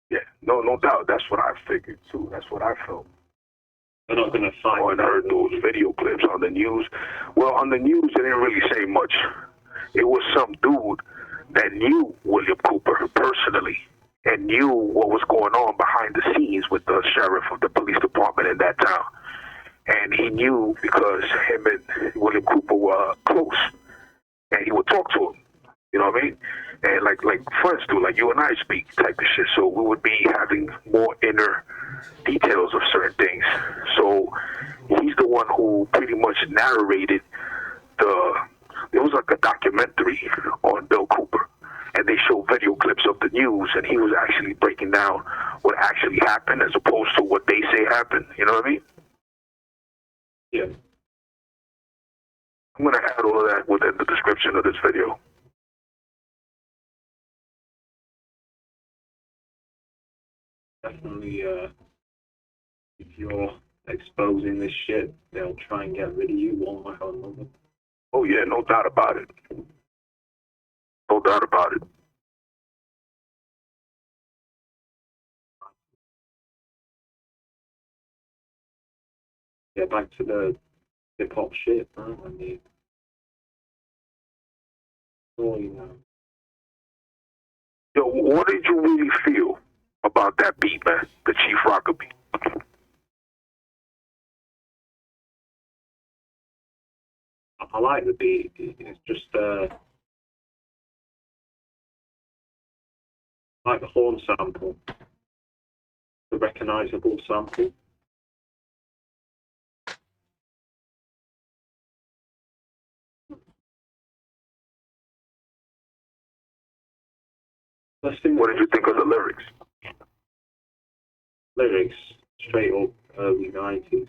Yeah. No doubt. That's what I figured too. That's what I felt. They're not going to fight. I heard those video clips on the news. Well, on the news, they didn't really say much. It was some dude that knew William Cooper personally and knew what was going on behind the scenes with the sheriff of the police department in that town. And he knew because him and William Cooper were close. And he would talk to him. You know what I mean? And like friends do, like you and I speak type of shit. So we would be having more inner details of certain things. So he's the one who pretty much narrated it was like a documentary on Bill Cooper. And they show video clips of the news, and he was actually breaking down what actually happened as opposed to what they say happened. You know what I mean? Yeah. I'm going to add all of that within the description of this video. Definitely, if you're exposing this shit, they'll try and get rid of you one way or another. Oh, yeah, no doubt about it. No doubt about it. Yeah, back to the hip-hop shit, man. I mean, Yo, what did you really feel about that beat, man? The Chief Rocker beat? I like the beat. It's just like the horn sample, the recognizable sample. What did you think of the lyrics? Lyrics, straight up early 90s.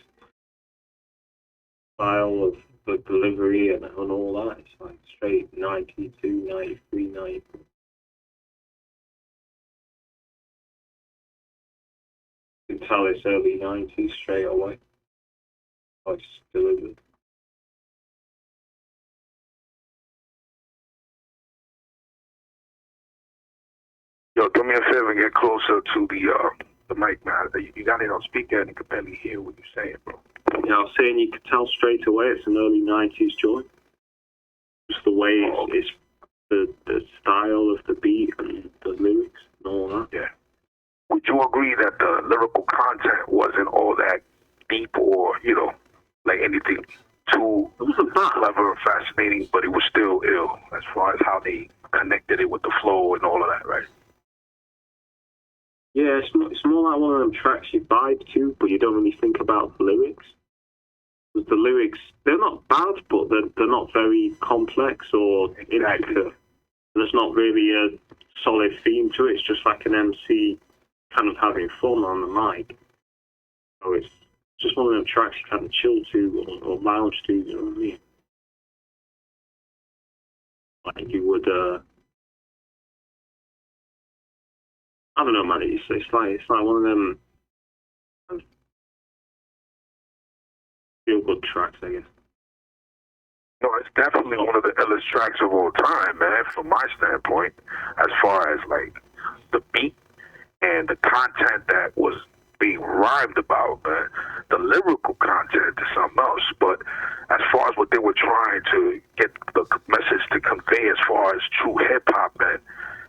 Style of the delivery and all that. It's like straight 92, 93, 94. You can tell it's early 90s straight away. How it's delivered. Yo, do me a favor and get closer to the mic, man. You got it on speaker and you can barely hear what you're saying, bro. Yeah, I was saying you could tell straight away it's an early 90s joint. Just the way it's the style of the beat and the lyrics and all that. Yeah. Would you agree that the lyrical content wasn't all that deep or, like anything too clever or fascinating, but it was still ill as far as how they connected it with the flow and all of that, right? Yeah, it's more like one of them tracks you vibe to, but you don't really think about the lyrics. The lyrics, they're not bad, but they're not very complex or intricate. There's not really a solid theme to it. It's just like an MC kind of having fun on the mic. So it's just one of them tracks you kind of chill to or lounge to, you know what I mean? Like you would, I don't know, man. It's like one of them feel good tracks, I guess. No, it's definitely one of the illest tracks of all time, man, from my standpoint, as far as like the beat and the content that was being rhymed about, man. The lyrical content is something else, but as far as what they were trying to get the message to convey as far as true hip-hop, man,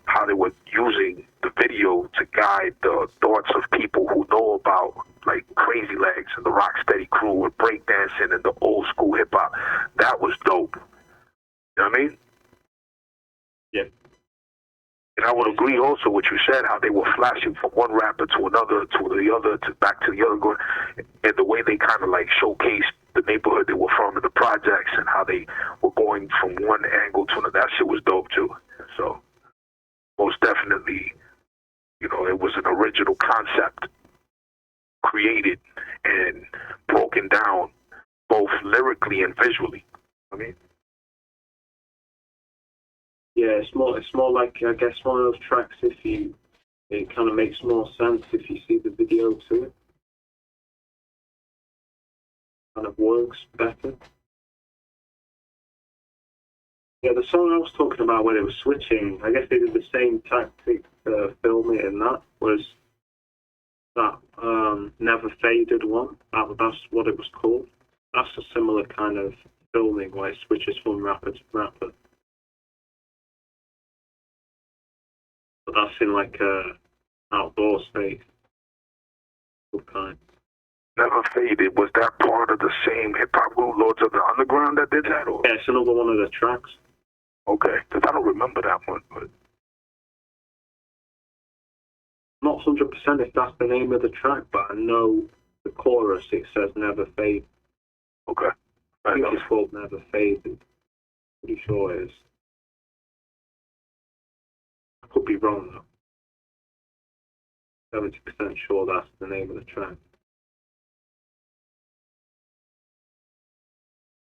how they were using the video to guide the thoughts of people who know about like Crazy Legs and the Rocksteady crew and breakdancing and the old school hip hop. That was dope. You know what I mean? Yeah. And I would agree also what you said, how they were flashing from one rapper to another, to the other, to back to the other, going, and the way they kind of like showcased the neighborhood they were from in the projects and how they were going from one angle to another. That shit was dope too. So most definitely, it was an original concept created and broken down both lyrically and visually. I mean, yeah, it's more like, I guess, one of those tracks. It kind of makes more sense if you see the video to it. Kind of works better. Yeah, the song I was talking about where they were switching, I guess they did the same tactic to film it in that, was that Never Faded one. That's what it was called. That's a similar kind of filming where it switches from rapper to rapper. But that's in like a outdoor space. Good kind. Never Faded, was that part of the same hip-hop group, Lords of the Underground, that did that? Or? Yeah, it's another one of the tracks. Okay, because I don't remember that one, but... Not 100% if that's the name of the track, but I know the chorus, it says Never Fade. Okay. I think it's called Never Faded. Pretty sure it is. I could be wrong though. 70% sure that's the name of the track.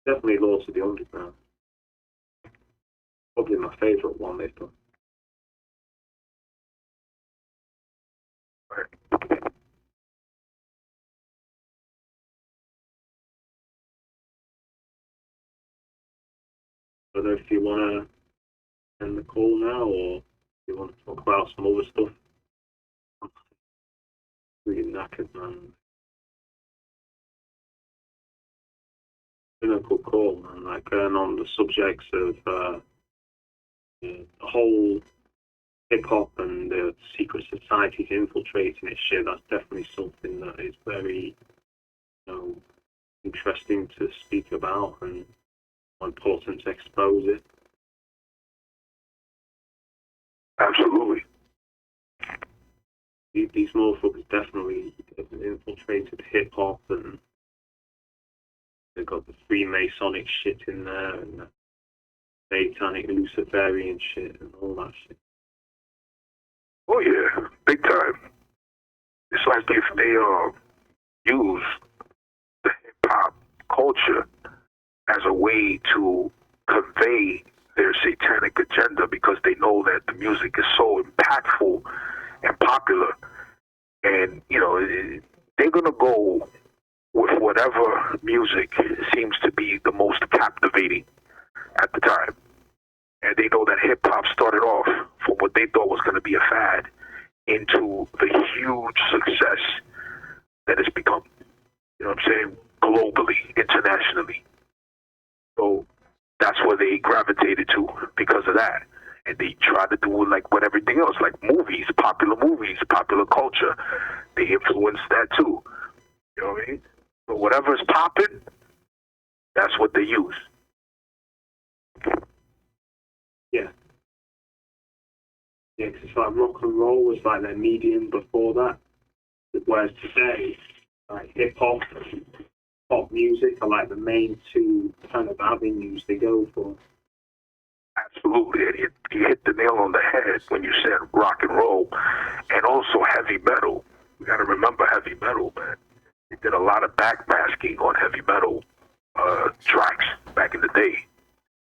Definitely Lords of the Underground. Probably my favourite one they've done. I don't know if you want to end the call now or if you want to talk about some other stuff. I'm really knackered, man. It's been a good call, man. Like, on the subjects of the whole hip-hop and the secret societies infiltrating it shit, that's definitely something that is very, interesting to speak about and important to expose it. Absolutely. These motherfuckers definitely have infiltrated hip hop, and they've got the Freemasonic shit in there, and the satanic Luciferian shit, and all that shit. Oh yeah, big time. It's like if they use the hip hop culture as a way to convey their satanic agenda, because they know that the music is so impactful and popular, and they're gonna go with whatever music seems to be the most captivating at the time. And they know that hip hop started off from what they thought was going to be a fad into the huge success that it's become. You know what I'm saying? Globally, internationally. So that's where they gravitated to because of that. And they try to do it like with everything else, like movies, popular culture. They influence that too. You know what I mean? So whatever's popping, that's what they use. Yeah. Yeah, because it's like rock and roll was like their medium before that. Whereas today, like hip hop and pop music are like the main two kind of avenues they go for. Absolutely. You hit the nail on the head when you said rock and roll, and also heavy metal. We got to remember heavy metal, man. They did a lot of backmasking on heavy metal tracks back in the day.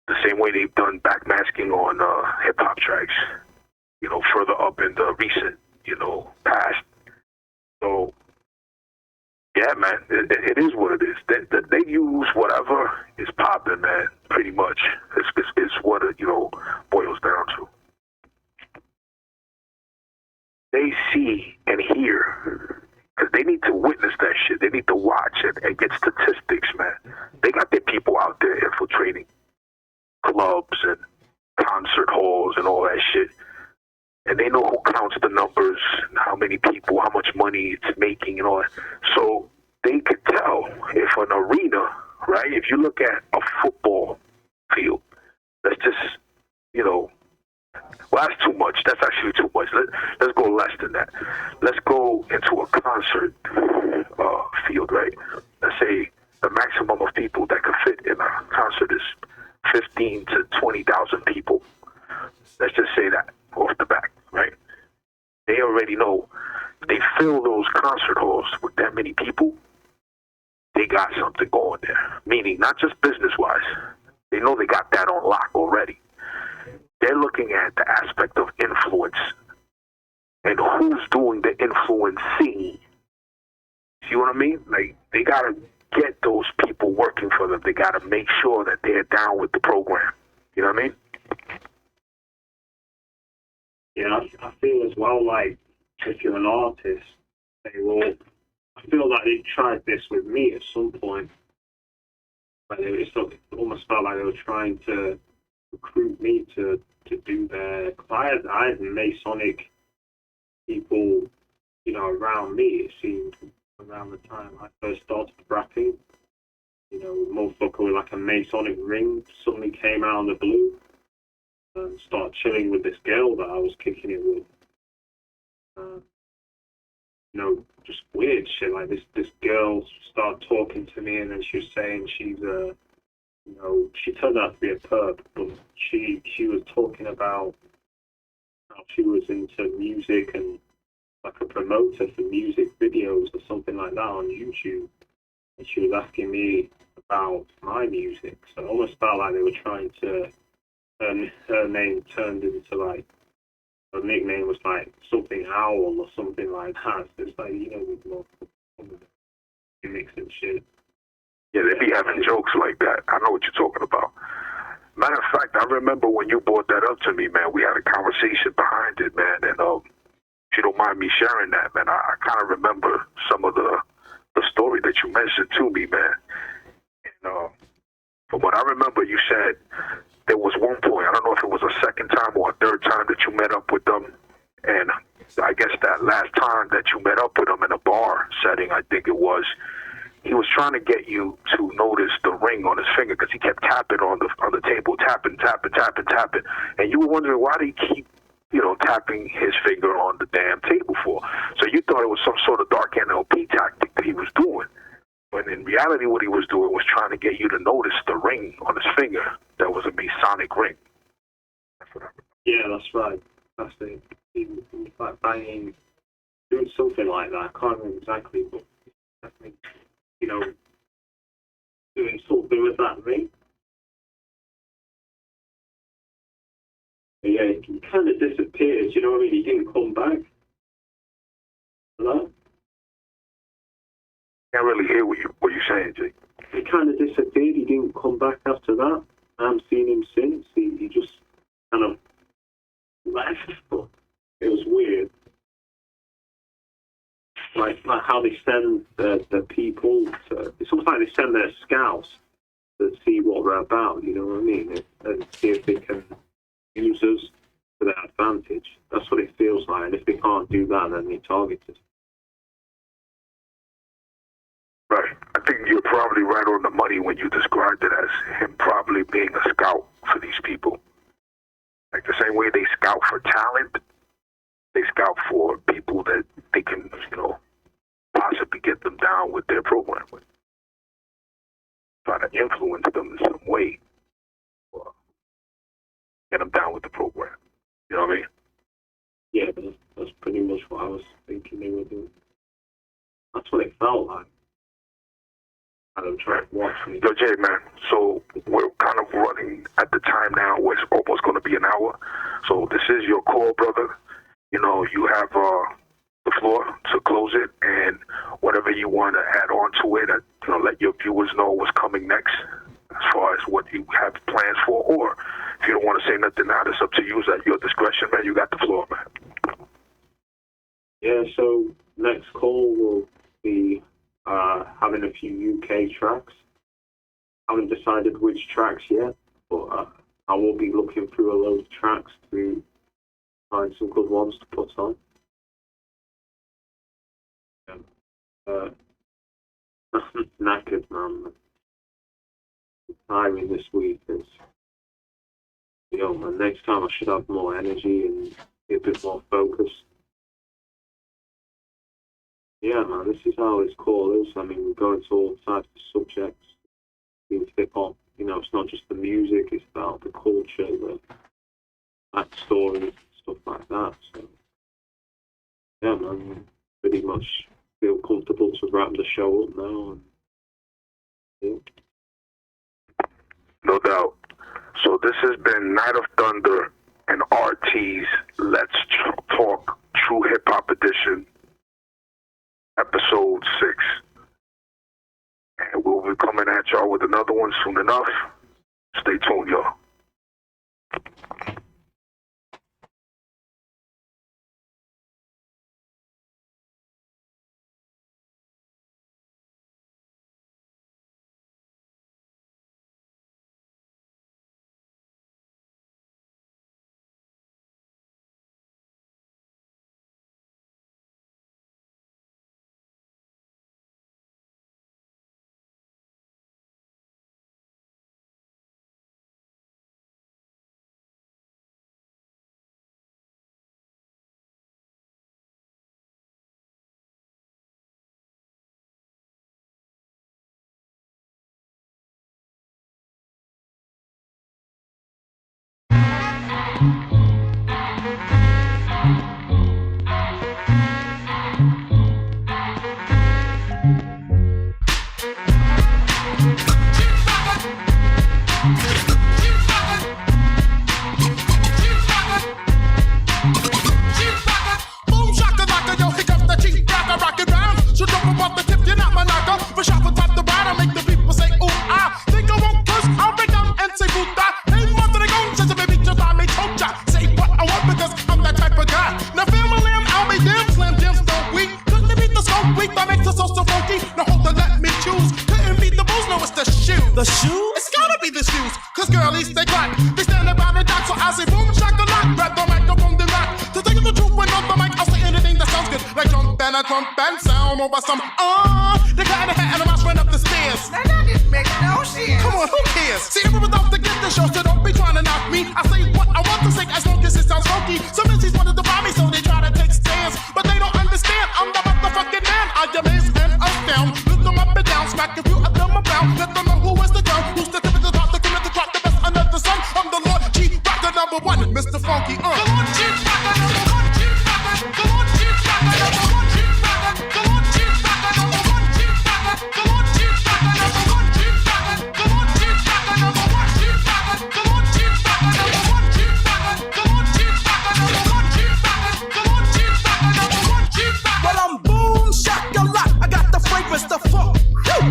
The same way they've done backmasking on hip hop tracks, further up in the recent, past. So, yeah, man, it is what it is. They use whatever is popping, man, pretty much. It's what it, boils down to. They see and hear, because they need to witness that shit. They need to watch it and get statistics, man. They got their people out there infiltrating clubs and concert halls and all that shit. And they know who counts the numbers, how many people, how much money it's making and all that. So they could tell if an arena, right, if you look at a football field, that's just, well, that's too much. That's actually too much. Let's go less than that. Let's go into a concert field, right? Let's say the maximum of people that could fit in a concert is 15 to 20,000 people. Let's just say that off the back, right? They already know if they fill those concert halls with that many people, they got something going there. Meaning, not just business-wise. They know they got that on lock already. They're looking at the aspect of influence and who's doing the influencing. See what I mean? Like, they got to get those people working for them. They got to make sure that they're down with the program. You know what I mean? Yeah, I feel as well like if you're an artist, I feel like they tried this with me at some point. But it almost felt like they were trying to recruit me to do their. I had Masonic people, around me. It seemed around the time I first started rapping. Motherfucker with like a Masonic ring suddenly came out of the blue and started chilling with this girl that I was kicking it with. Just weird shit. Like this girl started talking to me, and then she was saying she's she turned out to be a perp, but she was talking about how she was into music and like a promoter for music videos or something like that on YouTube. And she was asking me about my music. So it almost felt like they were trying to, her name turned into like, her nickname was like something Owl or something like that. So it's like, with more gimmicks and shit. Yeah, they be having jokes like that. I know what you're talking about. Matter of fact, I remember when you brought that up to me, man, we had a conversation behind it, man, and if you don't mind me sharing that, man, I kind of remember some of the story that you mentioned to me, man. And from what I remember, you said there was one point, I don't know if it was a second time or a third time that you met up with them, and I guess that last time that you met up with them in a bar setting, I think it was, he was trying to get you to notice the ring on his finger because he kept tapping on the table, tapping, and you were wondering why did he keep, tapping his finger on the damn table for. So you thought it was some sort of dark NLP tactic that he was doing. But in reality, what he was doing was trying to get you to notice the ring on his finger that was a Masonic ring. Yeah, that's right. That's it. In fact, banging, doing something like that. I can't remember exactly, but I think, doing something with that ring. But yeah, he kind of disappeared, you know what I mean? He didn't come back. Hello? Can't really hear what you're saying, Jake. He kind of disappeared. He didn't come back after that. I haven't seen him since. He just kind of left. But it was weird. Like how they send the people to... It's almost like they send their scouts to see what we're about, you know what I mean? And see if they can use us to their advantage. That's what it feels like. And if they can't do that, then they target us. Right. I think you're probably right on the money when you described it as him probably being a scout for these people. Like the same way they scout for talent, they scout for people that they can, possibly get them down with their program with. Try to influence them in some way. Or get them down with the program. You know what I mean? Yeah, that's pretty much what I was thinking they were doing. That's what it felt like. I don't try to watch me. Yo, Jay, man, so we're kind of running at the time now where it's almost going to be an hour. So this is your call, brother. You have the floor to close it, and whatever you want to add on to it, let your viewers know what's coming next as far as what you have plans for. Or if you don't want to say nothing now, it's up to you. It's at your discretion, man. You got the floor, man. Yeah, so next call will be having a few UK tracks. Haven't decided which tracks yet, but I will be looking through a load of tracks to find some good ones to put on. Knackered, man. Tiring this week is, and next time I should have more energy and be a bit more focused. Yeah, man, this is how this call is. I mean, we go into all types of subjects. With hip-hop, it's not just the music, it's about the culture, the backstory, stuff like that. So, yeah, man, pretty much feel comfortable to wrap the show up now. And, yeah. No doubt. So this has been Night of Thunder and RT's Let's Talk True Hip-Hop Edition. Episode 6. And we'll be coming at y'all with another one soon enough. Stay tuned, y'all. The shoes? It's gotta be the shoes, cause girlies they clap. They stand around and dance, so I say boom, shakalak. Grab the microphone, then rap. To tell you the truth, when on the mic, I'll say anything that sounds good. Like jump and a trump and sound over some, the kind of hat and a mouse when cares? Now that didn't make no sense. Come on, who cares? See, everyone's out to get the show, so don't be trying to knock me. I say what I want to say as long as it sounds funky. Some MCs wanted to find me, so they try to take stands. But they don't understand, I'm the motherfucking man. I amaze and astound. Lift them up and down, smack a few of them around. Let them know who is the girl, who's the tip of the top, the cream of the crop, the best under the sun. I'm the Lord Chief Rocker number one, Mr. Funky. The Lord Chief Rocker number one, Chief Rocker. The Lord Chief Rocker number one, Chief Rocker. The Lord Chief Rocker number one, Chief Rocker. The Lord Chief Rocker number one, Chief Rocker. The Lord Chief Rocker number one, Chief Rocker. The Lord Chief Rocker number one, Chief Rocker. The Lord Chief Rocker number one, Chief Rocker. The Lord Chief Rocker number one, Chief Rocker. Well, I'm boom shakalaka. I got the fragrance, the funk,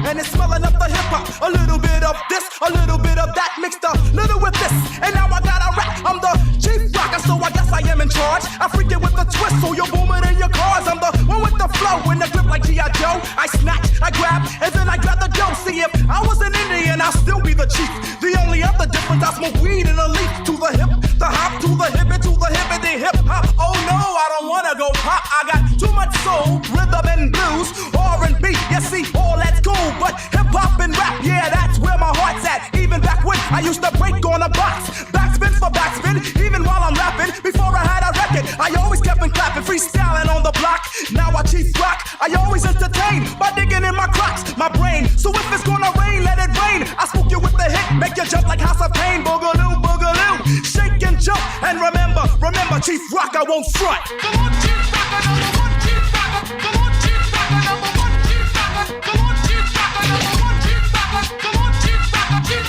and it's smelling up the hip hop. A little bit of this, a little bit of that, mixed a little with this, and now I got a rap. I'm the chief rocker, so I guess I am in charge. I freak it with the twist, so you're booming in your cars. I'm the one with the flow, in the grip like G.I. Joe. I snatch, I grab, and then I grab the dough. See, if I was an Indian, I'll still be the chief. The only other difference, I smoke weed in a leaf. To the hip, the hop, to the hippity hip hop. Oh no, I don't wanna go pop. I got too much soul, rhythm and blues, R&B. Yes, see, all that's cool, but hip hop and rap, yeah, that's where my heart's at. Even back when I used to break on a box, backspin for backspin, even while I'm rapping. Before I had a record, I always kept on clapping, freestyling on the block. Now I chief rock, I always entertain by digging in my crotch, my brain. So if it's gonna rain, let it rain. I spook you with the hit, make you jump like House of Pain. Boogaloo, boogaloo, shake and jump. And remember, Chief Rock, I won't front. Come on, Chief Rocker, number one, Chief Rocker. Come on, Chief Rocker, number one, Chief Rocker. Come on, Chief Rocker, number one, Chief Rocker. Come on, Chief Rocker, Chief.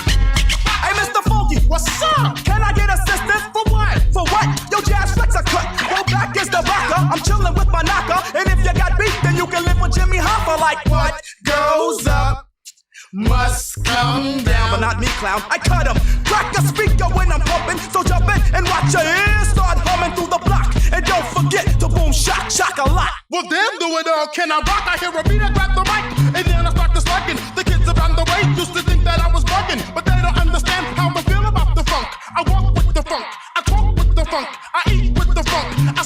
Hey, Mr. Funky, what's up? Can I get assistance? For what? For what? Yo, Jazz Flex a cut. Go back is the rocker. I'm chilling with my knocker. And if you got beef, then you can live with Jimmy Hoffa. Like what goes up must come down. But not me, clown. I cut him. Crack the speaker when I'm pumping. So jump in and watch your ears start humming through the block. And don't forget to boom shock, shock a lot. Well, damn, do it all. Can I rock? I hear a beat, I grab the mic. And then I start to slacking. The kids around the way used to think that I was bugging. But they don't understand how I feel about the funk. I walk with the funk. I talk with the funk. I eat with the funk. I